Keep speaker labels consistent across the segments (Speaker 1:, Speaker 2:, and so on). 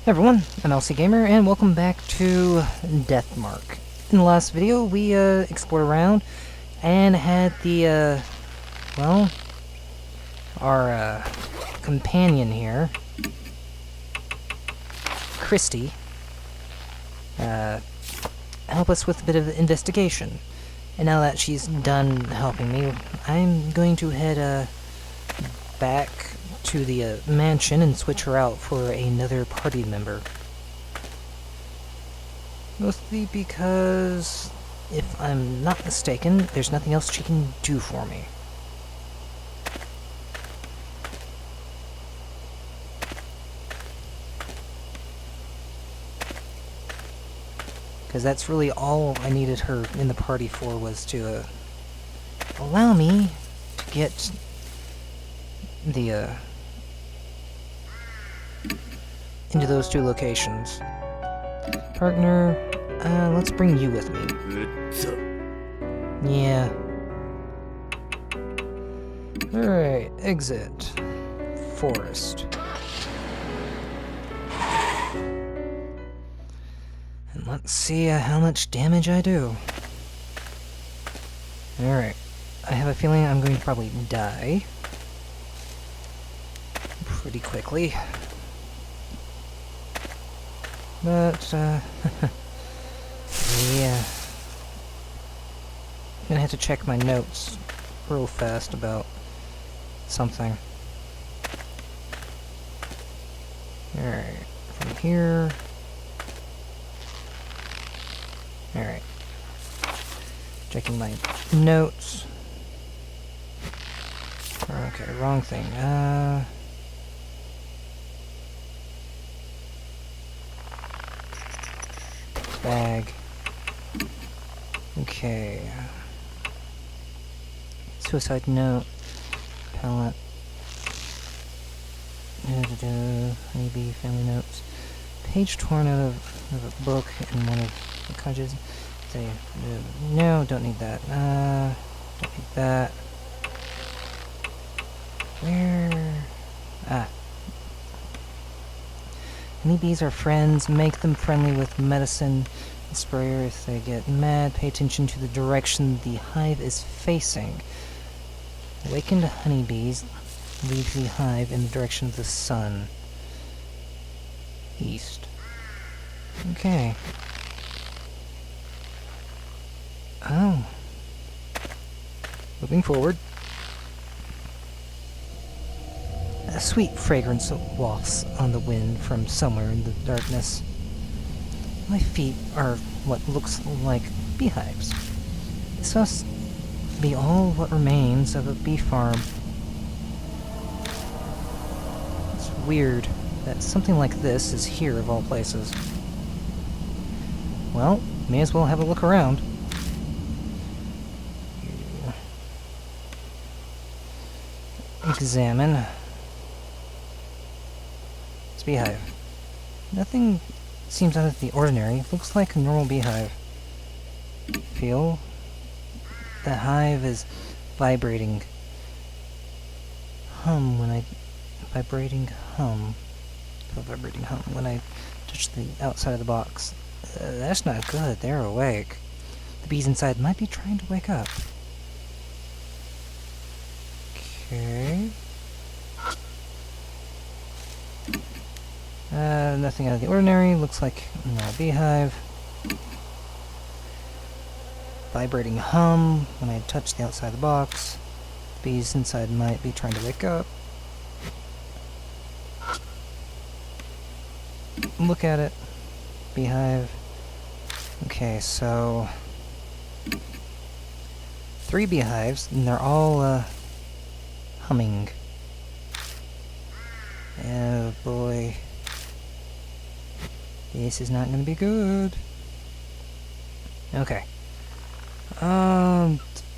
Speaker 1: Hey everyone, I'm LC Gamer, and welcome back to Deathmark. In the last video, we explored around and had the, well, our companion here, Christy, help us with a bit of investigation. And now that she's done helping me, I'm going to head back to the mansion and switch her out for another party member. Mostly because, if I'm not mistaken, there's nothing else she can do for me. Because that's really all I needed her in the party for, was to allow me to get the into those two locations. Partner, let's bring you with me. Yeah. Alright, exit. Forest. And let's see how much damage I do. Alright. I have a feeling I'm going to probably die pretty quickly. But, yeah. I'm gonna have to check my notes real fast about something. Alright, from here. Alright. Checking my notes. Okay, wrong thing. Bag. Okay. Suicide note. Palette. Maybe family notes. Page torn out of a book and one of the countries. Say, no, don't need that. Don't need that. Where? Ah. Honeybees are friends. Make them friendly with medicine sprayer. If they get mad, pay attention to the direction the hive is facing. Awakened honeybees leave the hive in the direction of the sun. East. Okay. Oh. Moving forward. A sweet fragrance wafts on the wind from somewhere in the darkness. My feet are what looks like beehives. This must be all what remains of a bee farm. It's weird that something like this is here of all places. Well, may as well have a look around. Examine. Beehive. Nothing seems out of the ordinary. Looks like a normal beehive. Feel? The hive is vibrating. Hum when I... Vibrating hum. Vibrating hum when I touch the outside of the box. That's not good. They're awake. The bees inside might be trying to wake up. Okay. Nothing out of the ordinary. Looks like a beehive. Vibrating hum when I touch the outside of the box. The bees inside might be trying to wake up. Look at it. Beehive. Okay, so 3 beehives, and they're all humming. Oh boy. This is not going to be good. Okay.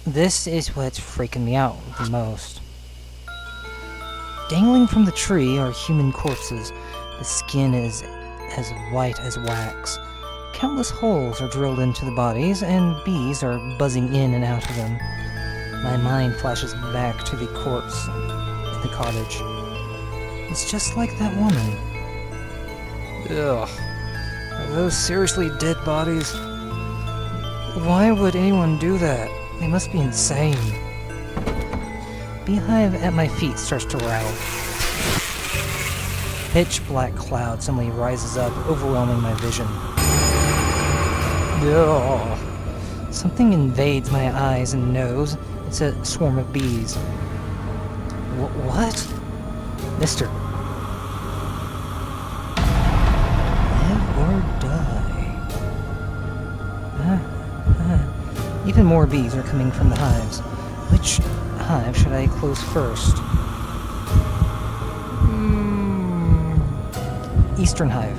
Speaker 1: This is what's freaking me out the most. Dangling from the tree are human corpses. The skin is as white as wax. Countless holes are drilled into the bodies, and bees are buzzing in and out of them. My mind flashes back to the corpse in the cottage. It's just like that woman. Ugh. Are those seriously dead bodies? Why would anyone do that? They must be insane. Beehive at my feet starts to rattle. Pitch black cloud suddenly rises up, overwhelming my vision. Ugh. Something invades my eyes and nose. It's a swarm of bees. What? Mister. Live or die. Even more bees are coming from the hives. Which hive should I close first? Eastern hive.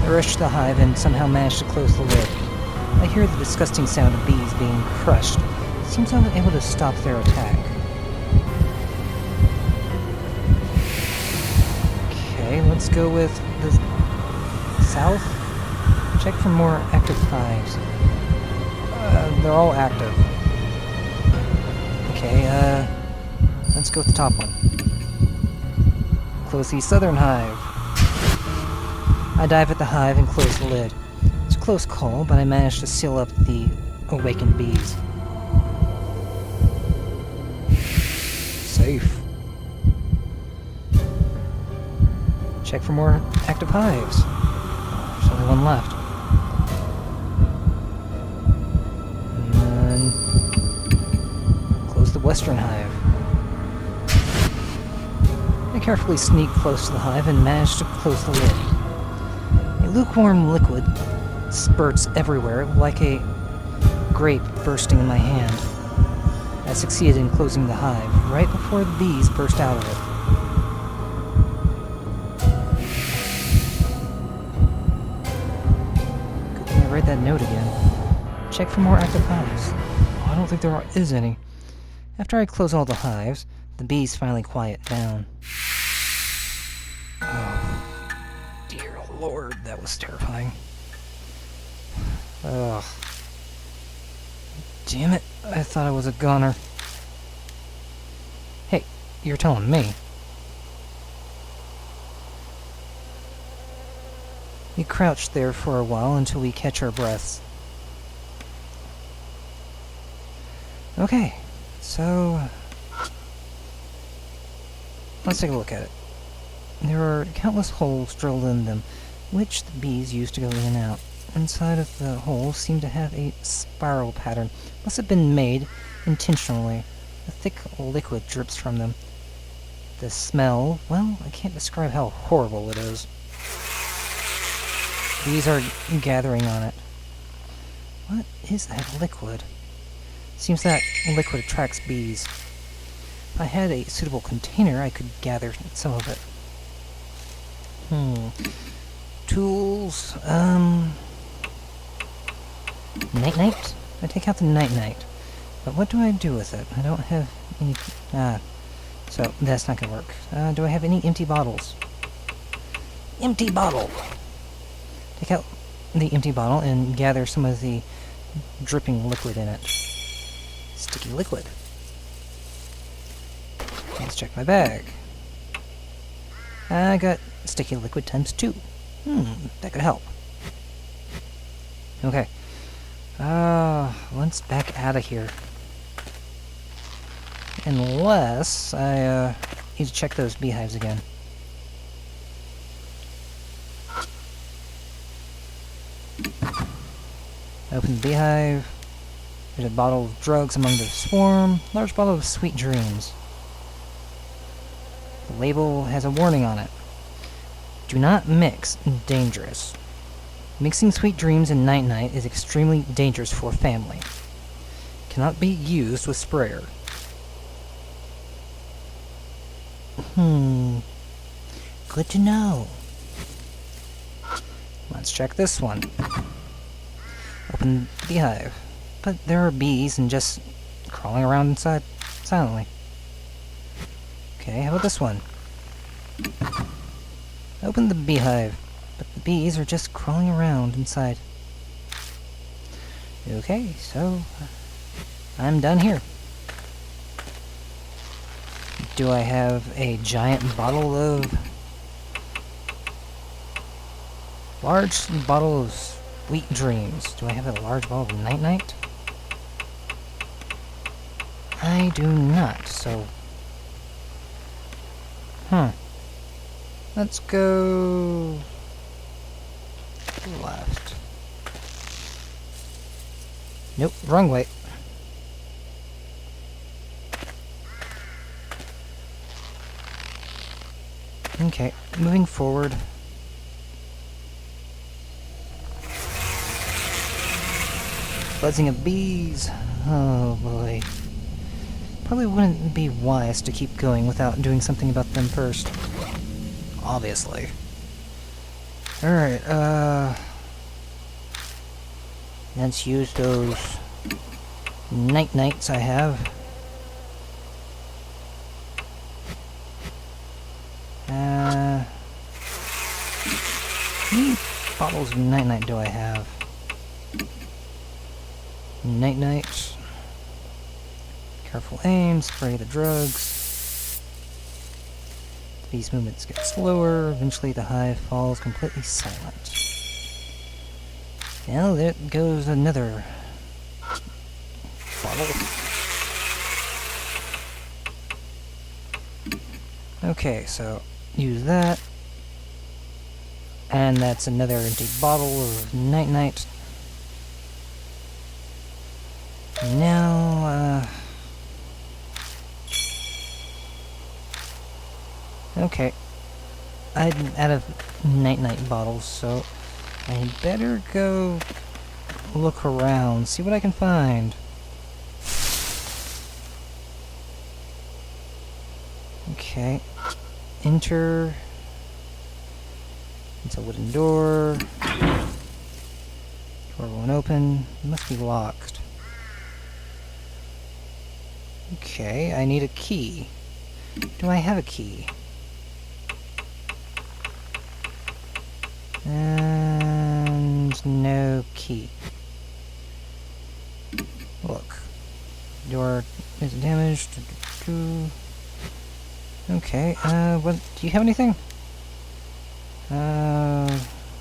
Speaker 1: I rush to the hive and somehow manage to close the lid. I hear the disgusting sound of bees being crushed. It seems I was able to stop their attack. Okay, let's go with the south. Check for more active hives. They're all active. Okay, let's go with the top one. Close the southern hive. I dive at the hive and close the lid. It's a close call, but I managed to seal up the awakened bees. Safe. Check for more active hives. There's only one left. And then close the western hive. I carefully sneak close to the hive and manage to close the lid. A lukewarm liquid spurts everywhere like a grape bursting in my hand. I succeeded in closing the hive right before the bees burst out of it. Good thing I read that note again. Check for more active hives. Oh, I don't think there is any. After I close all the hives, the bees finally quiet down. Oh, dear Lord, that was terrifying. Ugh. Damn it, I thought I was a goner. Hey, you're telling me. We crouched there for a while until we catch our breaths. Okay, so let's take a look at it. There are countless holes drilled in them, which the bees use to go in and out. Inside of the holes seem to have a spiral pattern. Must have been made intentionally. A thick liquid drips from them. The smell, well, I can't describe how horrible it is. Bees are gathering on it. What is that liquid? Seems that liquid attracts bees. If I had a suitable container, I could gather some of it. Tools, Nite? I take out the Nite. But what do I do with it? I don't have any... so that's not gonna work. Do I have any empty bottles? Empty bottle! Take out the empty bottle and gather some of the dripping liquid in it. Sticky liquid. Let's check my bag. I got sticky liquid times 2. That could help. Okay. Let's back out of here. Unless I need to check those beehives again. Open the beehive. There's a bottle of drugs among the swarm. Large bottle of sweet dreams. The label has a warning on it. Do not mix. Dangerous. Mixing sweet dreams and Nite is extremely dangerous for family. Cannot be used with sprayer. Good to know. Let's check this one. Open the beehive. But there are bees and just crawling around inside silently. Okay, how about this one? Open the beehive, but the bees are just crawling around inside. Okay, so I'm done here. Do I have a giant bottle of... large bottle of Sweet Dreams? Do I have a large bottle of Nite? I do not, so... Let's go... left. Nope, wrong way. Okay, moving forward. Buzzing of bees. Oh boy. Probably wouldn't be wise to keep going without doing something about them first. Obviously. Alright, let's use those Nites I have. How many bottles of Nite do I have? Nite. Careful aim, spray the drugs. These movements get slower, eventually the hive falls completely silent. Well, there goes another bottle. Okay, so use that. And that's another empty bottle of Nite. Now, okay. I'm out of Nite bottles, so I better go look around, see what I can find. Okay. Enter. It's a wooden door. Door won't open. It must be locked. Okay, I need a key. Do I have a key? And no key. Look. Door is damaged. Okay, what, do you have anything?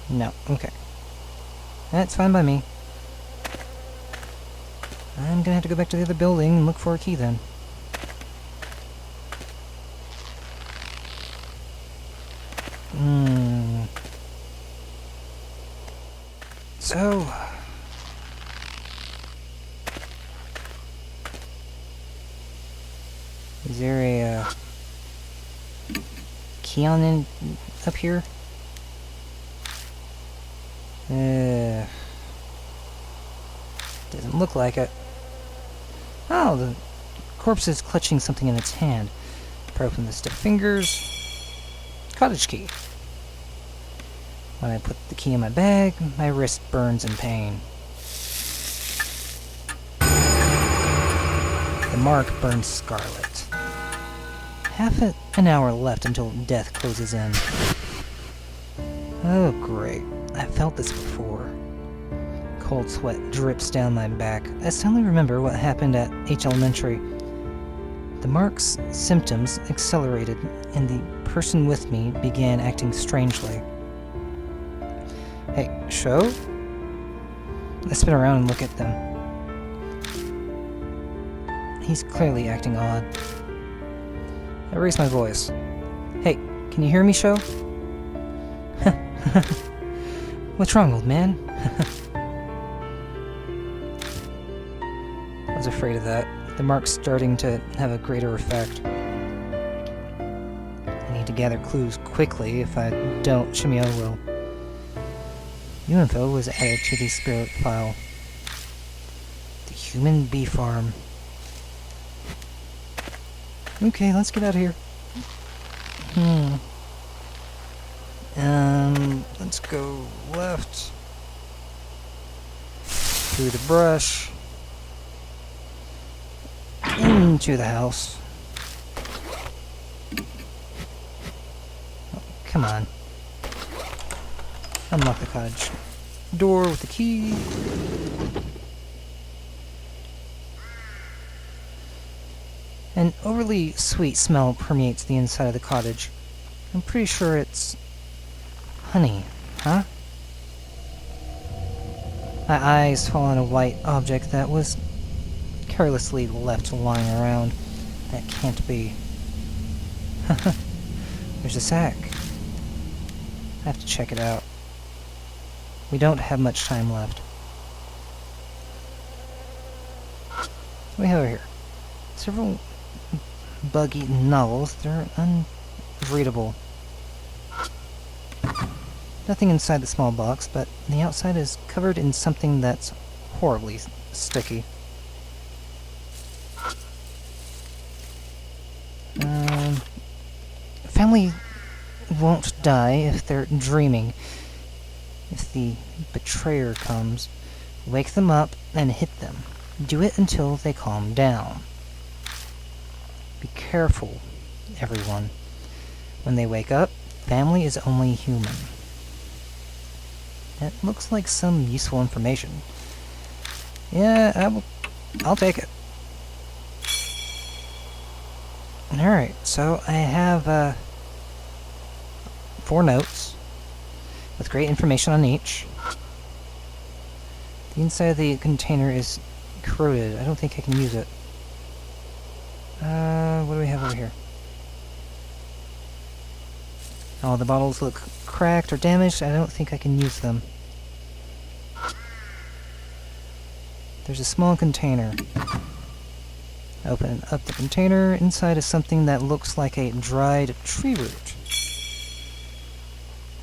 Speaker 1: No, okay. That's fine by me. I'm gonna have to go back to the other building and look for a key then. So... is there a, key on in up here? Doesn't look like it. Oh, the corpse is clutching something in its hand. Probe from the stiff fingers. Cottage key. When I put the key in my bag, my wrist burns in pain. The mark burns scarlet. Half an hour left until death closes in. Oh great, I felt this before. Cold sweat drips down my back. I suddenly remember what happened at H Elementary. The mark's symptoms accelerated, and the person with me began acting strangely. Hey, Sho? I spin around and look at them. He's clearly acting odd. I raise my voice. Hey, can you hear me, Sho? What's wrong, old man? I was afraid of that. The mark's starting to have a greater effect. I need to gather clues quickly. If I don't, Shimi-O will. New info was added to the spirit file. The human bee farm. Okay, let's get out of here. Let's go left. Through the brush. Into the house. Oh, come on. Unlock the cottage door with the key. An overly sweet smell permeates the inside of the cottage. I'm pretty sure it's honey, huh? My eyes fall on a white object that was carelessly left lying around. That can't be. There's a sack. I have to check it out. We don't have much time left. What do we have over here? Several bug-eaten novels. They're unreadable. Nothing inside the small box, but the outside is covered in something that's horribly sticky. Family won't die if they're dreaming. If the betrayer comes, wake them up and hit them. Do it until they calm down. Be careful, everyone. When they wake up, family is only human. That looks like some useful information. Yeah, I'll take it. Alright, so I have 4 notes with great information on each. The inside of the container is corroded. I don't think I can use it. What do we have over here? Oh, the bottles look cracked or damaged. I don't think I can use them. There's a small container. Open up the container. Inside is something that looks like a dried tree root.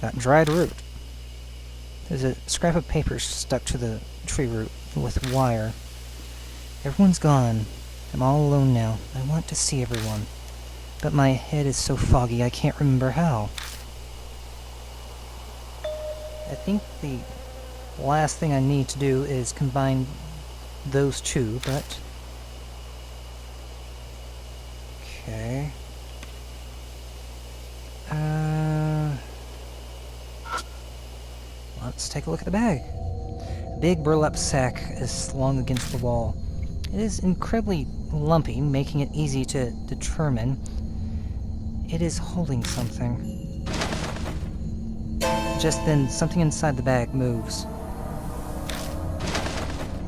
Speaker 1: Got dried root. There's a scrap of paper stuck to the tree root with wire. Everyone's gone. I'm all alone now. I want to see everyone. But my head is so foggy I can't remember how. I think the last thing I need to do is combine those two, but... Okay. Let's take a look at the bag. A big burlap sack is slung against the wall. It is incredibly lumpy, making it easy to determine. It is holding something. Just then, something inside the bag moves.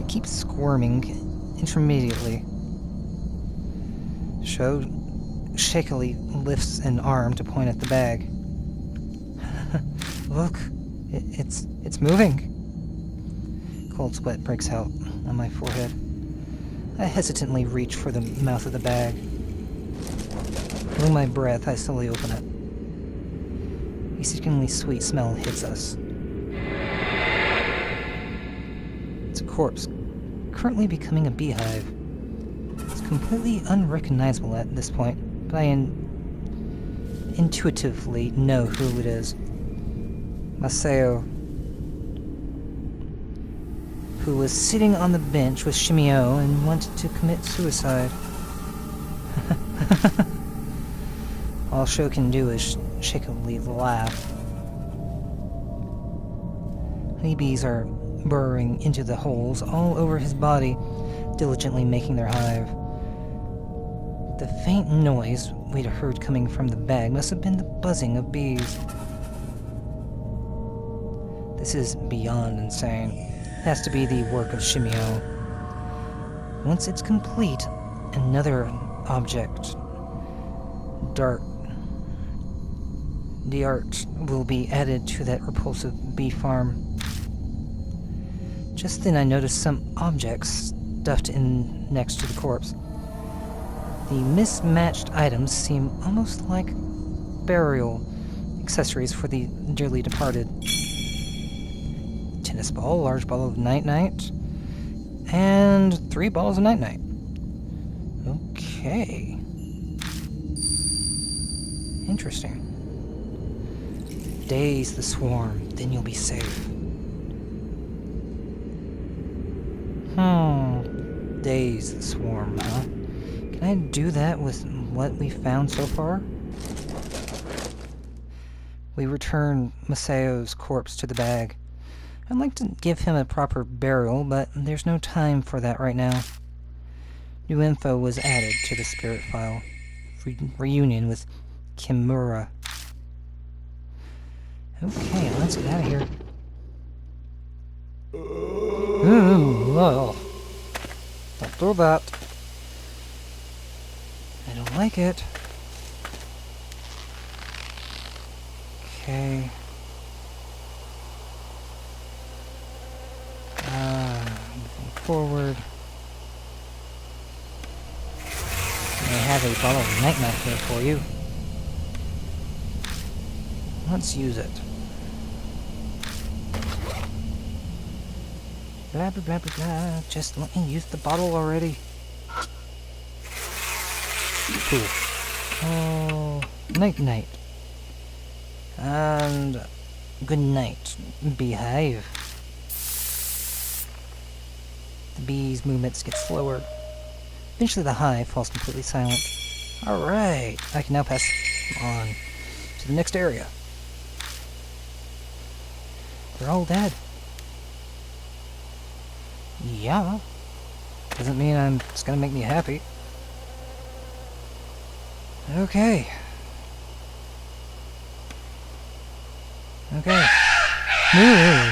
Speaker 1: It keeps squirming intermittently. Sho shakily lifts an arm to point at the bag. Look, it's moving. Cold sweat breaks out on my forehead. I hesitantly reach for the mouth of the bag. Holding my breath, I slowly open it. A sickeningly sweet smell hits us. It's a corpse, currently becoming a beehive. It's completely unrecognizable at this point, but I intuitively know who it is. Masao, who was sitting on the bench with Shimi-O and wanted to commit suicide. All Sho can do is shakily laugh. Honeybees are burrowing into the holes all over his body, diligently making their hive. The faint noise we'd heard coming from the bag must have been the buzzing of bees. This is beyond insane. It has to be the work of Shimi-O. Once it's complete, another object, the art will be added to that repulsive bee farm. Just then I noticed some objects stuffed in next to the corpse. The mismatched items seem almost like burial accessories for the dearly departed. Tennis ball, large bottle of Nite, and 3 bottles of Nite. Okay. Interesting. Daze the swarm, then you'll be safe. Daze the swarm, huh? Can I do that with what we found so far? We return Masao's corpse to the bag. I'd like to give him a proper burial, but there's no time for that right now. New info was added to the spirit file. Reunion with Kimura. Okay, let's get out of here. Ooh, well. Don't do that. I don't like it. Okay. Moving forward. I have a bottle of Nite here for you. Let's use it. Blah blah blah blah blah. Just let me use the bottle already. Cool. Oh, night. And good night, beehive. The bee's movements get slower. Eventually the hive falls completely silent. Alright, I can now pass on to the next area. They're all dead. Yeah. Doesn't mean it's gonna make me happy. Okay. Okay. Ooh.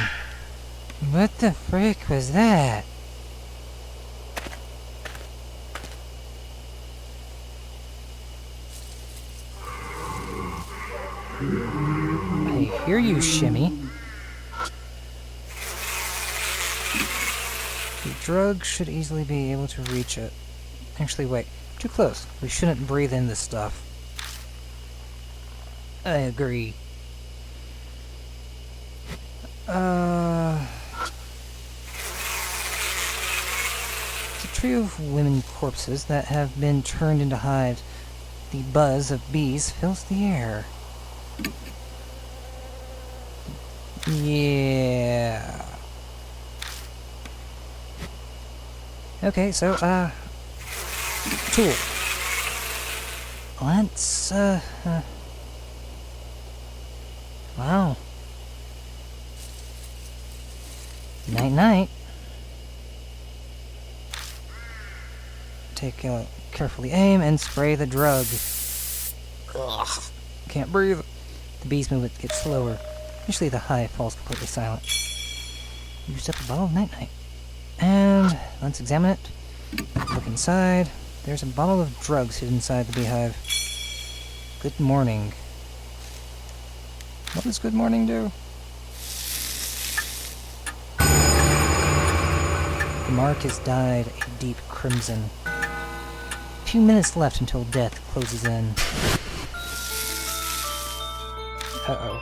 Speaker 1: What the frick was that? I hear you, Shimmy. The drug should easily be able to reach it. Actually, wait. Too close. We shouldn't breathe in this stuff. I agree. It's a trio of women corpses that have been turned into hives. The buzz of bees fills the air. Yeah. Okay, so, tool. Let's, wow. Night. Take a carefully aim and spray the drug. Ugh. Can't breathe. The bee's movement gets slower. Usually the hive falls completely silent. Used up a bottle of Nite. And let's examine it. Look inside. There's a bottle of drugs hidden inside the beehive. Good morning. What does good morning do? The mark has dyed a deep crimson. A few minutes left until death closes in. Uh-oh.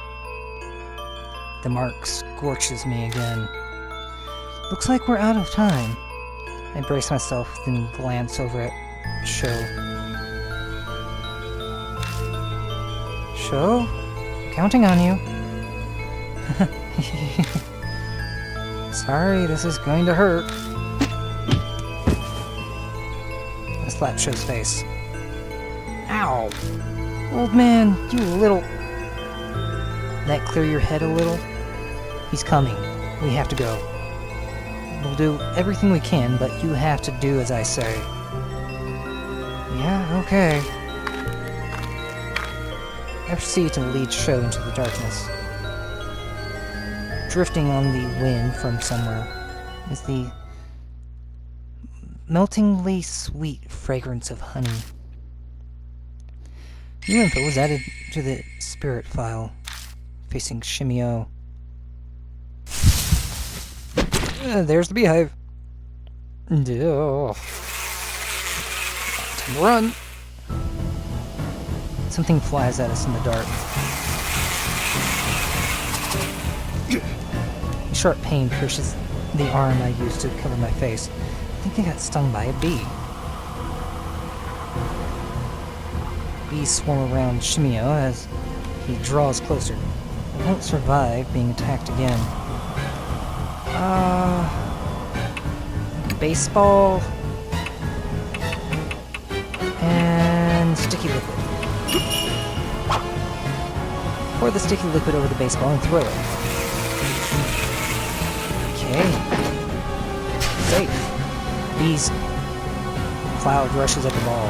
Speaker 1: The mark scorches me again. Looks like we're out of time. I brace myself, then glance over at Sho. Sho? Counting on you. Sorry, this is going to hurt. I slap Sho's face. Ow! Old man, you little... That clear your head a little? He's coming. We have to go. We'll do everything we can, but you have to do as I say. Yeah, okay. I proceed to lead Sho into the darkness. Drifting on the wind from somewhere is the meltingly sweet fragrance of honey. New info was added to the spirit file, facing Shimi-O. There's the beehive. Time to run. Something flies at us in the dark. A sharp pain pierces the arm I used to cover my face. I think I got stung by a bee. Bees swarm around Shimi-O as he draws closer. I won't survive being attacked again. Baseball and sticky liquid. Pour the sticky liquid over the baseball and throw it. Okay. Safe. Bees cloud rushes at the ball.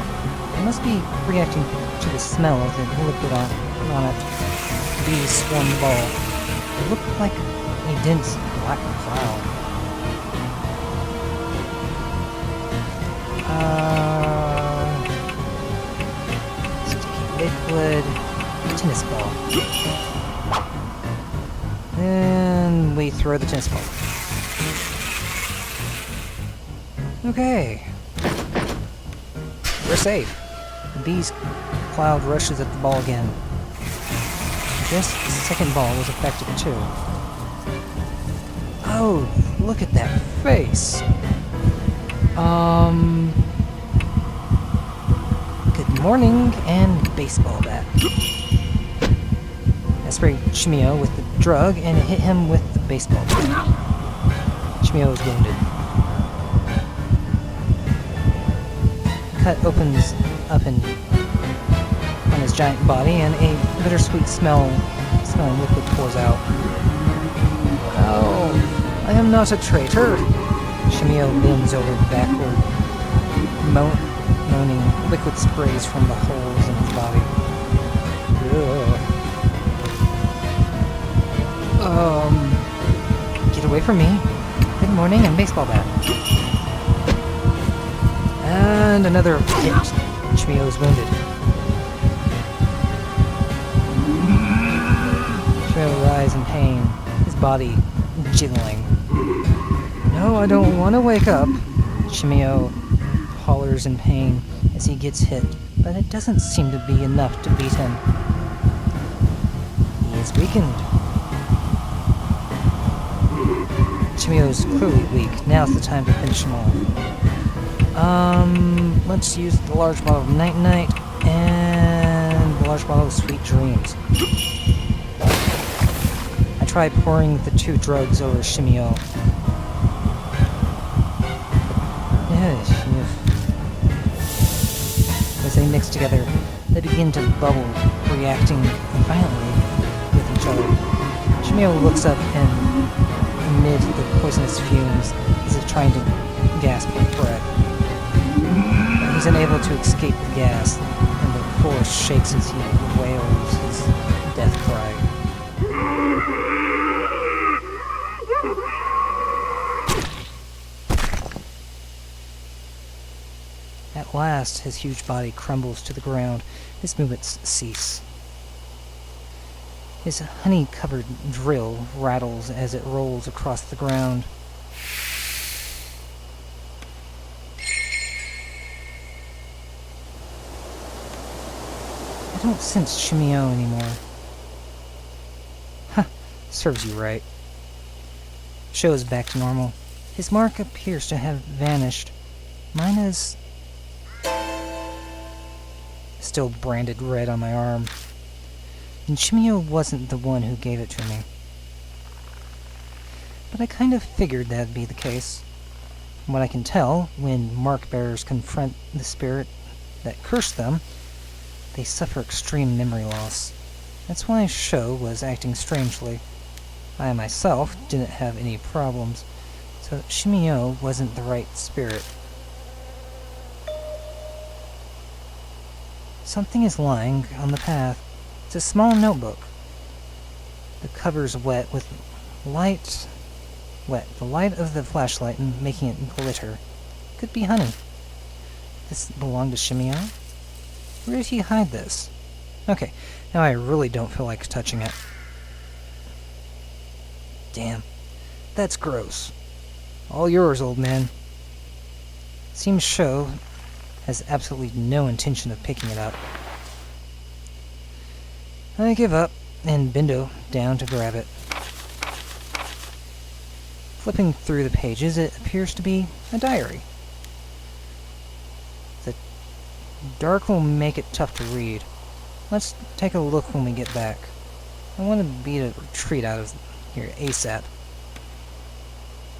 Speaker 1: It must be reacting to the smell of the liquid on it. The bees swarm the ball. It looked like a dense black cloud. Sticky liquid. Tennis ball. And we throw the tennis ball. Okay. We're safe. The bee's cloud rushes at the ball again. This second ball was affected too. Oh, look at that face. Good morning and baseball bat. I sprayed Shimi-O with the drug and hit him with the baseball bat. Shimi-O is wounded. Cut opens up on his giant body, and a bittersweet smelling liquid pours out. Oh, I am not a traitor. Shimi-O bends over backward, moaning liquid sprays from the holes in his body. Get away from me. Good morning and baseball bat. And another hit. Shimi-O is wounded. Shimi-O writhes in pain, his body jiggling. No, I don't want to wake up. Shimi-O hollers in pain as he gets hit, but it doesn't seem to be enough to beat him. He is weakened. Shimi-O is clearly weak. Now's the time to finish him off. Let's use the large bottle of Nite and the large bottle of Sweet Dreams. I try pouring the two drugs over Shimi-O. As they mix together, they begin to bubble, reacting violently with each other. Shimi-O looks up and amid the poisonous fumes is trying to gasp for breath. He's unable to escape the gas, and the floor shakes as he wails his death cry. At last, his huge body crumbles to the ground. His movements cease. His honey-covered drill rattles as it rolls across the ground. I don't sense Shimi-O anymore. Huh, serves you right. Show is back to normal. His mark appears to have vanished. Mine is still branded red on my arm. And Shimi-O wasn't the one who gave it to me. But I kind of figured that'd be the case. From what I can tell, when mark bearers confront the spirit that cursed them, they suffer extreme memory loss. That's why Sho was acting strangely. I myself didn't have any problems, so Shimi-O wasn't the right spirit. Something is lying on the path. It's a small notebook. The cover's wet with light. The light of the flashlight and making it glitter. Could be honey. This belonged to Shimi-O? Where did he hide this? Okay, now I really don't feel like touching it. Damn. That's gross. All yours, old man. Seems Sho has absolutely no intention of picking it up. I give up and bend down to grab it. Flipping through the pages, it appears to be a diary. The dark will make it tough to read. Let's take a look when we get back. I want to beat a retreat out of here ASAP.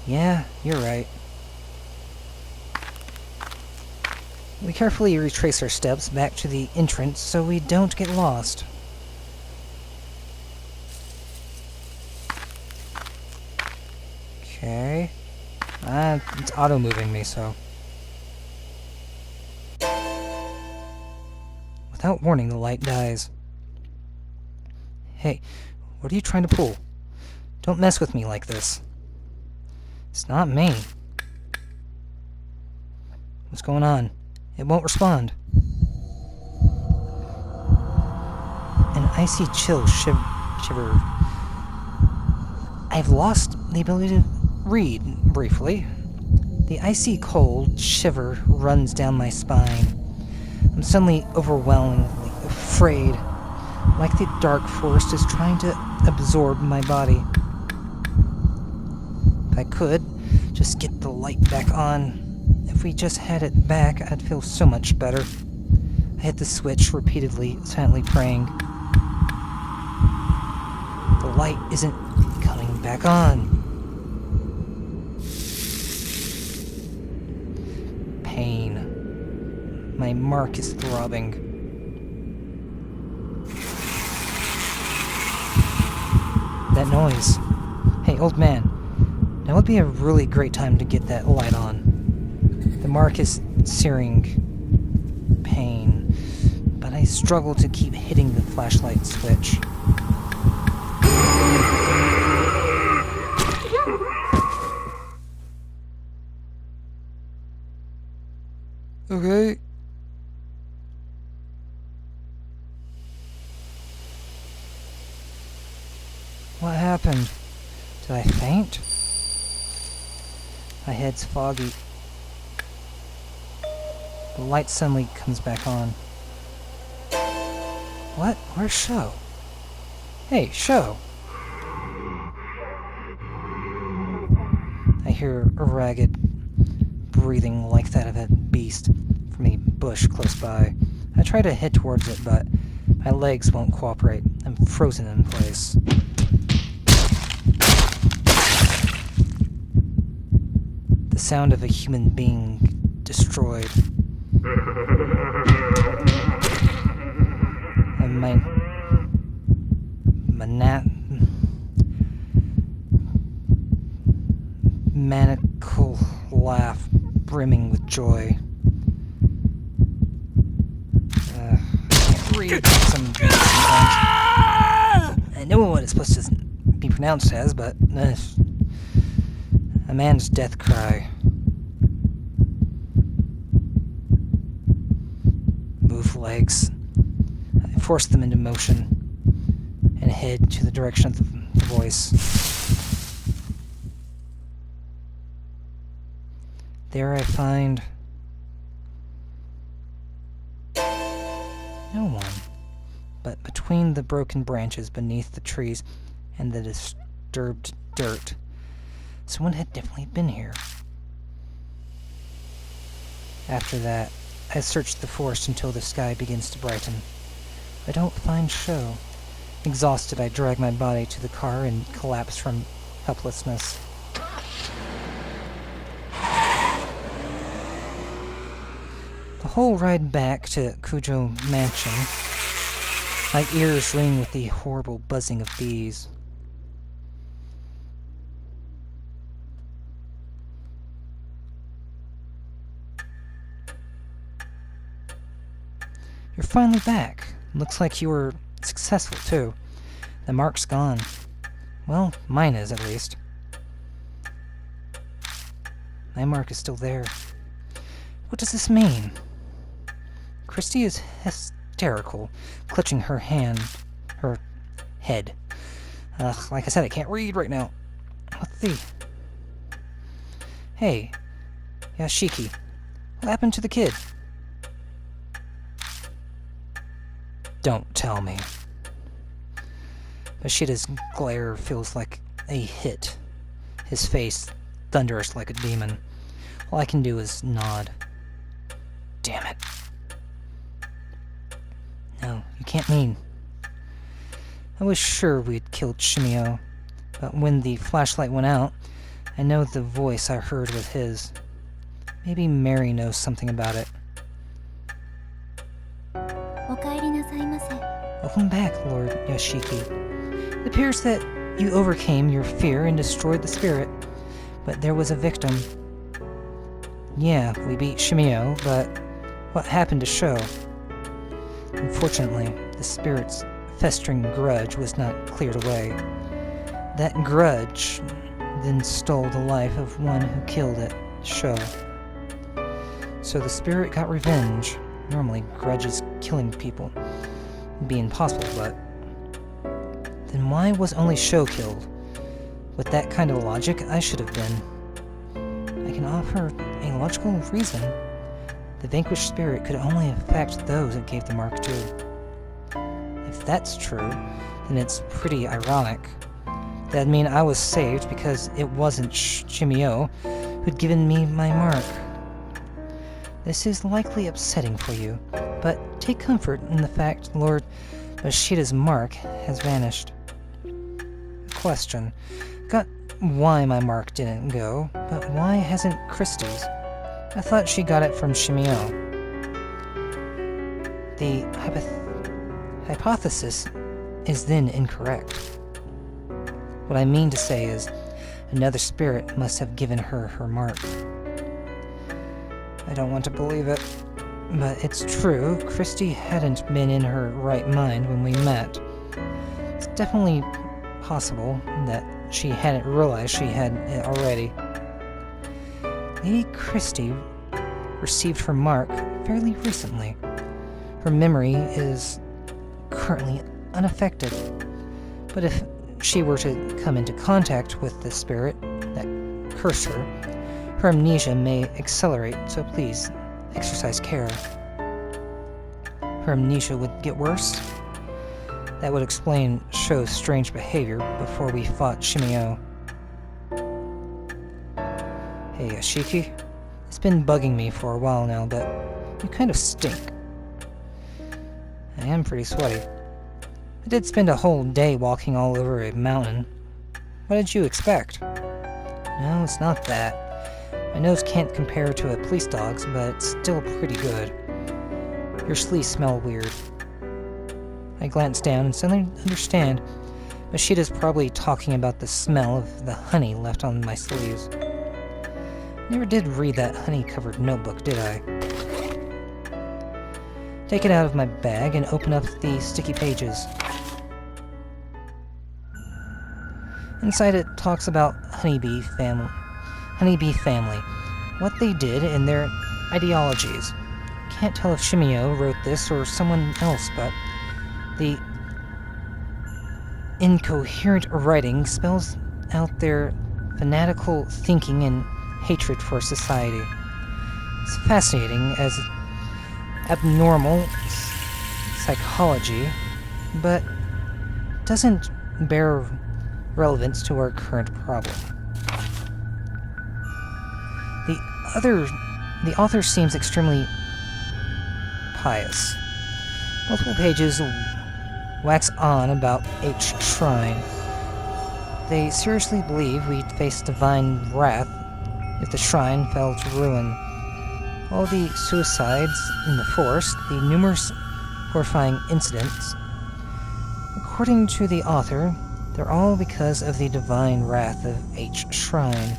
Speaker 1: Yeah, you're right. We carefully retrace our steps back to the entrance so we don't get lost. Okay. It's auto-moving me, so... warning, the light dies. Hey, what are you trying to pull? Don't mess with me like this. It's not me. What's going on? It won't respond. An icy chill shiver. I've lost the ability to read, briefly. The icy cold shiver runs down my spine. I'm suddenly overwhelmingly afraid, like the dark forest is trying to absorb my body. If I could just get the light back on, if we just had it back, I'd feel so much better. I hit the switch repeatedly, silently praying. The light isn't coming back on. Pain. My mark is throbbing. That noise. Hey, old man. Now would be a really great time to get that light on. The mark is searing pain, but I struggle to keep hitting the flashlight switch. Okay. What happened? Did I faint? My head's foggy. The light suddenly comes back on. What? Where's Sho? Hey, Sho! I hear a ragged breathing like that of a beast from a bush close by. I try to head towards it, but my legs won't cooperate. I'm frozen in place. The sound of a human being destroyed. And my maniacal laugh brimming with joy. I can't read sometimes. I know what it's supposed to be pronounced as, but a man's death cry. Move legs. I force them into motion and head to the direction of the voice. There I find no one, but between the broken branches beneath the trees and the disturbed dirt, someone had definitely been here. After that, I search the forest until the sky begins to brighten. I don't find Sho. Exhausted, I drag my body to the car and collapse from helplessness. The whole ride back to Kujo Mansion, my ears ring with the horrible buzzing of bees. You're finally back. Looks like you were successful, too. The mark's gone. Well, mine is, at least. My mark is still there. What does this mean? Christy is hysterical, clutching her head. Like I said, I can't read right now. What's the... Hey, Yashiki, what happened to the kid? Don't tell me. Bashida's glare feels like a hit. His face thunderous like a demon. All I can do is nod. Damn it. No, you can't mean. I was sure we'd killed Shimi-O, but when the flashlight went out, I know the voice I heard was his. Maybe Mary knows something about it. Welcome back, Lord Yashiki. It appears that you overcame your fear and destroyed the spirit, but there was a victim. Yeah, we beat Shimi-O, but what happened to Sho? Unfortunately, the spirit's festering grudge was not cleared away. That grudge then stole the life of one who killed it, Sho. So the spirit got revenge. Normally, grudges killing people would be impossible, but then why was only Sho killed? With that kind of logic, I should have been. I can offer a logical reason. The vanquished spirit could only affect those it gave the mark to. If that's true, then it's pretty ironic. That'd mean I was saved because it wasn't Shimi-O who'd given me my mark. This is likely upsetting for you, but take comfort in the fact Lord Mashida's mark has vanished. Question. Got why my mark didn't go, but why hasn't Christie's? I thought she got it from Shimi-O. The hypothesis is then incorrect. What I mean to say is, another spirit must have given her her mark. I don't want to believe it, but it's true. Christie hadn't been in her right mind when we met. It's definitely possible that she hadn't realized she had it already. Lady Christie received her mark fairly recently. Her memory is currently unaffected, but if she were to come into contact with the spirit that cursed her, her amnesia may accelerate, so please exercise care. Her amnesia would get worse? That would explain Sho's strange behavior before we fought Shimi-O. Hey, Ashiki. It's been bugging me for a while now, but you kind of stink. I am pretty sweaty. I did spend a whole day walking all over a mountain. What did you expect? No, it's not that. My nose can't compare to a police dog's, but it's still pretty good. Your sleeves smell weird. I glance down and suddenly understand Mashida's probably talking about the smell of the honey left on my sleeves. Never did read that honey-covered notebook, did I? Take it out of my bag and open up the sticky pages. Inside it talks about honeybee family, what they did and their ideologies. Can't tell if Shimi-O wrote this or someone else, but the incoherent writing spells out their fanatical thinking and hatred for society. It's fascinating as abnormal psychology, but doesn't bear relevance to our current problem. The author seems extremely pious. Multiple pages wax on about H Shrine. They seriously believe we'd face divine wrath if the shrine fell to ruin. All the suicides in the forest, the numerous horrifying incidents, according to the author, they're all because of the divine wrath of H Shrine.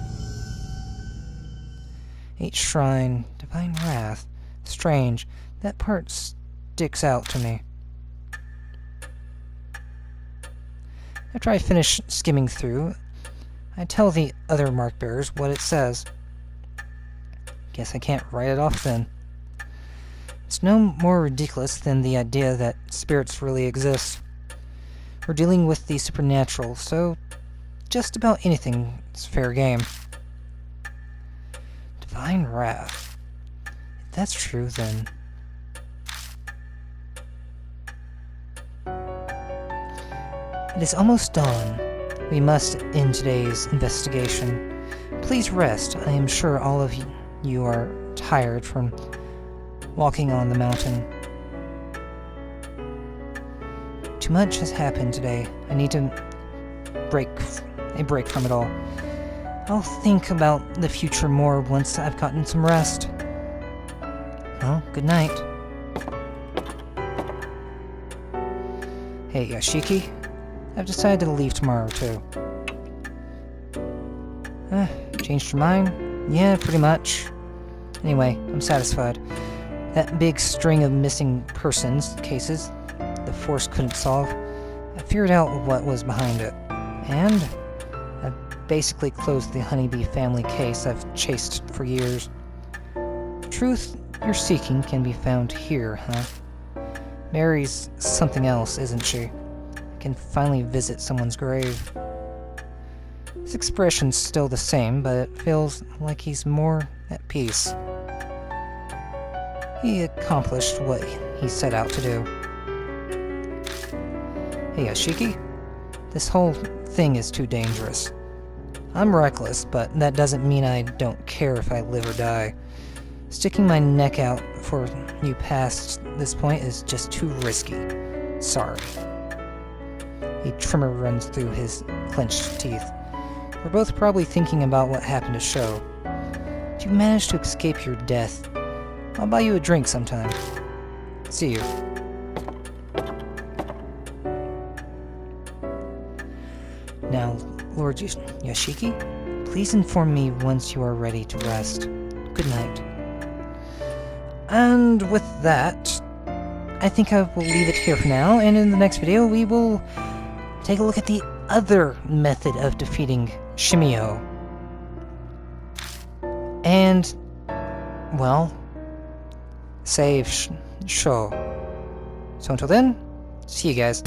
Speaker 1: H Shrine, divine wrath. Strange. That part sticks out to me. After I finish skimming through, I tell the other mark bearers what it says. Guess I can't write it off then. It's no more ridiculous than the idea that spirits really exist. We're dealing with the supernatural, so just about anything is fair game. Divine wrath. If that's true, then it is almost dawn. We must end today's investigation. Please rest. I am sure all of you are tired from walking on the mountain. Too much has happened today. I need to break from it all. I'll think about the future more once I've gotten some rest. Well, good night. Hey, Yashiki. I've decided to leave tomorrow, too. Changed your mind? Yeah, pretty much. Anyway, I'm satisfied. That big string of missing persons cases the Force couldn't solve, I figured out what was behind it. And I basically closed the Honeybee family case I've chased for years. The truth you're seeking can be found here, huh? Mary's something else, isn't she? I can finally visit someone's grave. His expression's still the same, but it feels like he's more at peace. He accomplished what he set out to do. Hey, Yoshiki, this whole thing is too dangerous. I'm reckless, but that doesn't mean I don't care if I live or die. Sticking my neck out for you past this point is just too risky. Sorry. A tremor runs through his clenched teeth. We're both probably thinking about what happened to Sho. If you manage to escape your death, I'll buy you a drink sometime. See you. Now, Lord Yoshiki, please inform me once you are ready to rest. Good night. And with that, I think I will leave it here for now, and in the next video we will take a look at the other method of defeating Shimi-O. And, well, save Sho. So until then, see you guys.